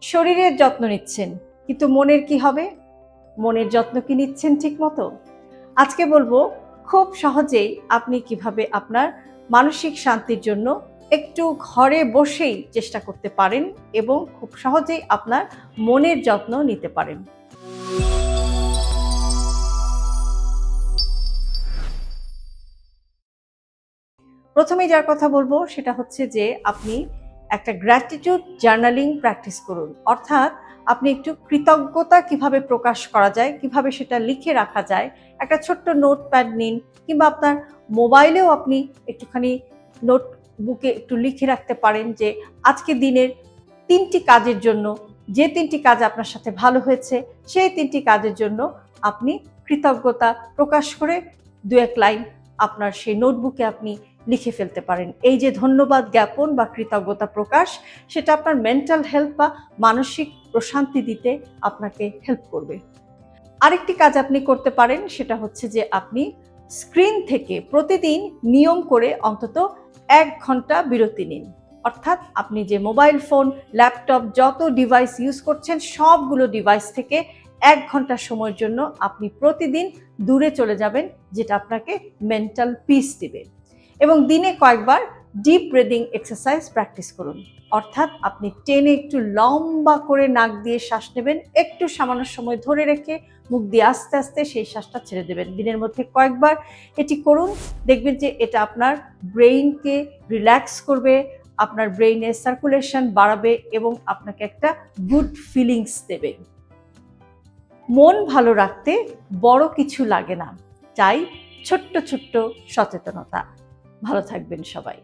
শরীরের যত্ন নিচ্ছেন, কিন্তু মনের কি হবে? মনের যত্ন কি নিচ্ছেন ঠিক মতো? আজকে বলবো খুব সহজেই আপনি কিভাবে আপনার মানসিক শান্তির জন্য একটু ঘরে বসেই চেষ্টা করতে পারেন এবং খুব সহজেই আপনার মনের যত্ন নিতে পারেন। প্রথমে যার কথা বলবো সেটা হচ্ছে যে আপনি একটা গ্র্যাটিটিউড জার্নালিং প্র্যাকটিস করুন। অর্থাৎ আপনি একটু কৃতজ্ঞতা কিভাবে প্রকাশ করা যায়, কিভাবে সেটা লিখে রাখা যায়, একটা ছোট্ট নোটপ্যাড নিন, কিংবা আপনার মোবাইলেও আপনি একটুখানি নোটবুকে একটু লিখে রাখতে পারেন যে আজকে দিনের 3টি কাজের জন্য, যে 3টি কাজ আপনার সাথে ভালো হয়েছে সেই 3টি কাজের জন্য আপনি কৃতজ্ঞতা প্রকাশ করে 2-1 লাইন আপনার সেই নোটবুকে আপনি লিখে ফেলতে পারেন। এই যে ধন্যবাদ জ্ঞাপন বা কৃতজ্ঞতা প্রকাশ, সেটা আপনার মেন্টাল হেলথ বা মানসিক প্রশান্তি দিতে আপনাকে হেল্প করবে। আরেকটি কাজ আপনি করতে পারেন, সেটা হচ্ছে যে আপনি স্ক্রিন থেকে প্রতিদিন নিয়ম করে অন্তত 1 ঘন্টা বিরতি নিন। অর্থাৎ আপনি যে মোবাইল ফোন, ল্যাপটপ যত ডিভাইস ইউজ করছেন সবগুলো ডিভাইস থেকে 1 ঘন্টা সময়ের জন্য আপনি প্রতিদিন দূরে চলে যাবেন, যেটা আপনাকে মেন্টাল পিস দিবে। এবং দিনে কয়েকবার ডিপ ব্রিদিং এক্সারসাইজ প্র্যাকটিস করুন। অর্থাৎ আপনি টেনে একটু লম্বা করে নাক দিয়ে শ্বাস নেবেন, একটু সামান্য সময় ধরে রেখে মুখ দিয়ে আস্তে আস্তে সেই শ্বাসটা ছেড়ে দেবেন। দিনের মধ্যে কয়েকবার এটি করুন, দেখবেন যে এটা আপনার ব্রেইনকে রিল্যাক্স করবে, আপনার ব্রেইনে সার্কুলেশন বাড়াবে এবং আপনাকে একটা গুড ফিলিংস দেবে। মন ভালো রাখতে বড় কিছু লাগে না, চাই ছোট্ট ছোট্ট সচেতনতা। ভালো থাকবেন সবাই।